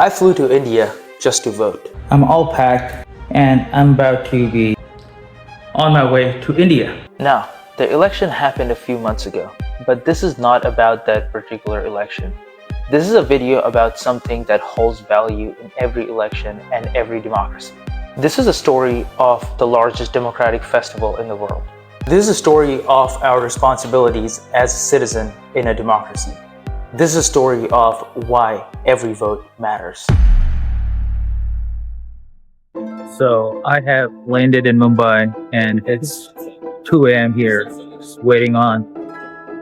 I flew to India just to vote. I'm all packed and I'm about to be on my way to India. Now, the election happened a few months ago, but this is not about that particular election. This is a video about something that holds value in every election and every democracy. This is a story of the largest democratic festival in the world. This is a story of our responsibilities as a citizen in a democracy. This is a story of why every vote matters. So I have landed in Mumbai and it's 2 a.m. here, just waiting on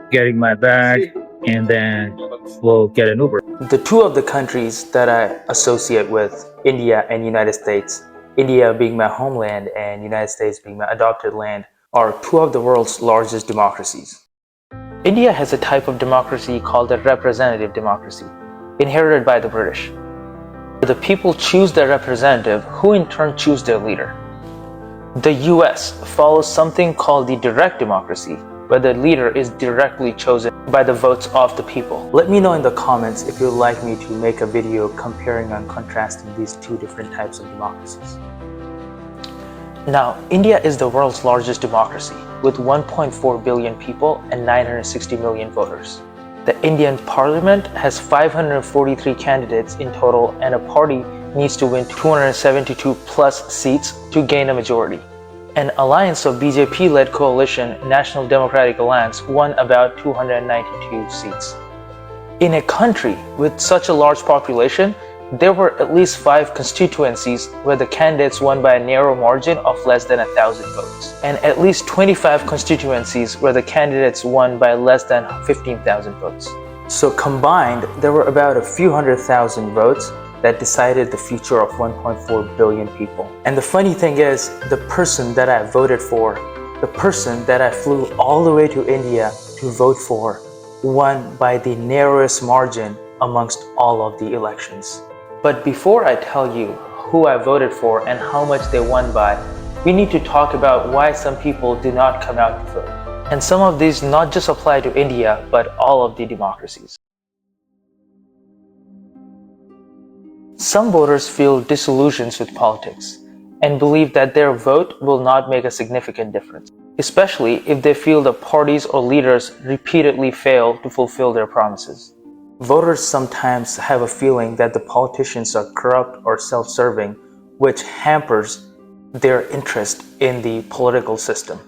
getting my bag and then we'll get an Uber. The two of the countries that I associate with, India and United States, India being my homeland and United States being my adopted land, are two of the world's largest democracies. India has a type of democracy called a representative democracy, inherited by the British. The people choose their representative, who in turn choose their leader. The US follows something called the direct democracy, where the leader is directly chosen by the votes of the people. Let me know in the comments if you'd like me to make a video comparing and contrasting these two different types of democracies. Now, India is the world's largest democracy with 1.4 billion people and 960 million voters. The Indian Parliament has 543 candidates in total, and a party needs to win 272 plus seats to gain a majority. An alliance of BJP-led coalition, National Democratic Alliance, won about 292 seats. In a country with such a large population, there were at least 5 constituencies where the candidates won by a narrow margin of less than 1,000 votes, and at least 25 constituencies where the candidates won by less than 15,000 votes. So combined, there were about a few 100,000 votes that decided the future of 1.4 billion people. And the funny thing is, the person that I voted for, the person that I flew all the way to India to vote for, won by the narrowest margin amongst all of the elections. But before I tell you who I voted for and how much they won by, we need to talk about why some people do not come out to vote. And some of these not just apply to India, but all of the democracies. Some voters feel disillusioned with politics and believe that their vote will not make a significant difference, especially if they feel the parties or leaders repeatedly fail to fulfill their promises. Voters sometimes have a feeling that the politicians are corrupt or self-serving, which hampers their interest in the political system.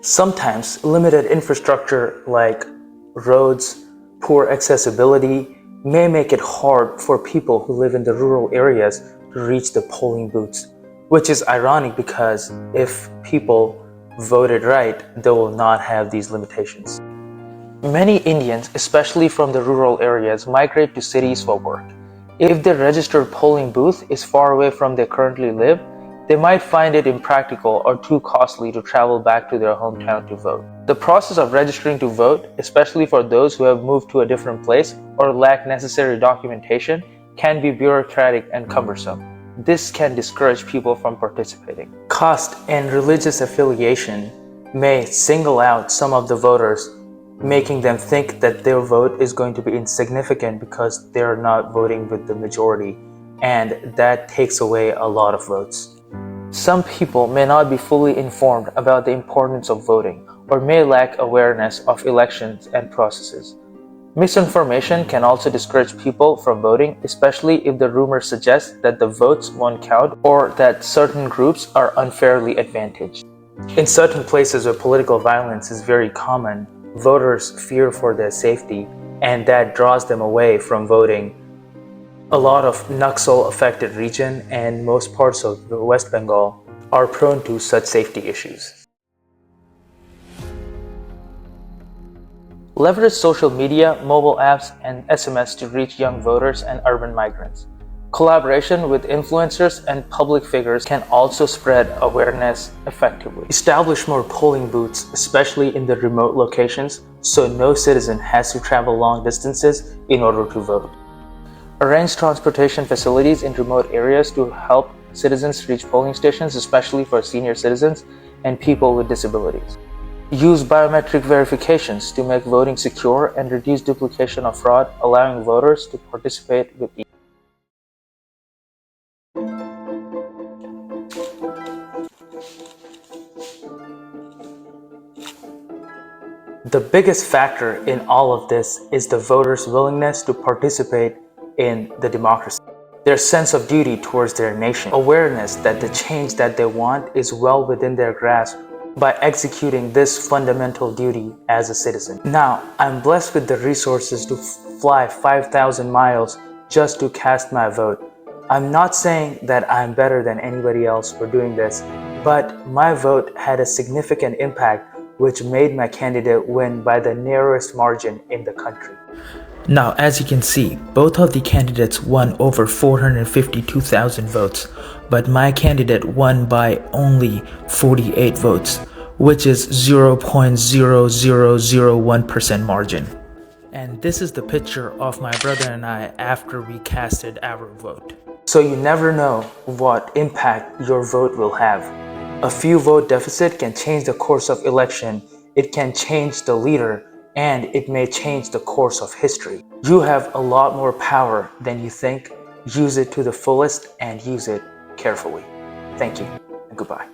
Sometimes limited infrastructure like roads, poor accessibility may make it hard for people who live in the rural areas to reach the polling booths, which is ironic because if people voted right, they will not have these limitations. Many Indians, especially from the rural areas, migrate to cities for work. If their registered polling booth is far away from where they currently live, they might find it impractical or too costly to travel back to their hometown to vote. The process of registering to vote, especially for those who have moved to a different place or lack necessary documentation, can be bureaucratic and cumbersome. This can discourage people from participating. Caste and religious affiliation may single out some of the voters, making them think that their vote is going to be insignificant because they're not voting with the majority, and that takes away a lot of votes. Some people may not be fully informed about the importance of voting or may lack awareness of elections and processes. Misinformation can also discourage people from voting, especially if the rumors suggest that the votes won't count or that certain groups are unfairly advantaged. In certain places where political violence is very common, voters fear for their safety, and that draws them away from voting. A lot of Naxal-affected region and most parts of West Bengal are prone to such safety issues. Leverage social media, mobile apps, and SMS to reach young voters and urban migrants. Collaboration with influencers and public figures can also spread awareness effectively. Establish more polling booths, especially in the remote locations, so no citizen has to travel long distances in order to vote. Arrange transportation facilities in remote areas to help citizens reach polling stations, especially for senior citizens and people with disabilities. Use biometric verifications to make voting secure and reduce duplication of fraud, allowing voters to participate with ease. The biggest factor in all of this is the voters' willingness to participate in the democracy. Their sense of duty towards their nation, awareness that the change that they want is well within their grasp by executing this fundamental duty as a citizen. Now, I'm blessed with the resources to fly 5,000 miles just to cast my vote. I'm not saying that I'm better than anybody else for doing this, but my vote had a significant impact which made my candidate win by the narrowest margin in the country. Now, as you can see, both of the candidates won over 452,000 votes, but my candidate won by only 48 votes, which is 0.0001% margin. And this is the picture of my brother and I after we casted our vote. So you never know what impact your vote will have. A few vote deficit can change the course of election, it can change the leader, and it may change the course of history. You have a lot more power than you think. Use it to the fullest and use it carefully. Thank you and goodbye.